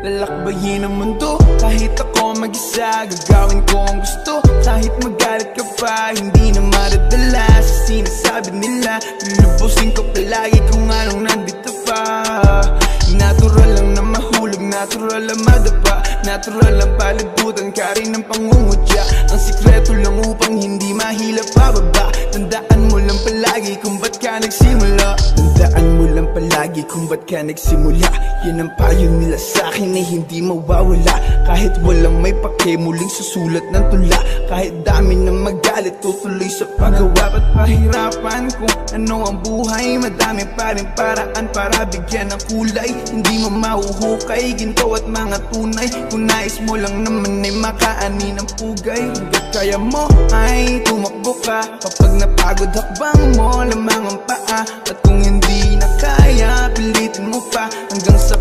lalakbayin ang mundo. Kahit ako mag-isa, gagawin ko ang gusto. Kahit magalit ka pa, hindi na madadala sa sinasabi nila. Lulubusin ko palagi kung anong nandito pa. Natural lang na mahulog, natural lang madapa, natural lang palagutan ka rin ng pangungutya. Ang sikreto lang upang hindi mahila pababa. Tandaan mo lang palagi kung ba't ka nagsimula. Tandaan mo lang palagi kung ba't ka nagsimula. Yan ang payo nila sa'kin na hindi mawawala. Kahit walang may pake, muling susulat ng tula. Kahit dami na magalit, tutuloy sa paggawa. Ba't pahirapan kung ano ang buhay? Madami pa rin paraan para bigyan ng kulay. Hindi mo mahuhukay, ginto at mga tunay. Kung nais mo lang naman ay makaani ng pugay. Hanggat kaya mo ay tumakbo ka. Kapag napagod hakbang mo lamang ang paa. At kung hindi na kaya, pilitin mo pa hanggang sa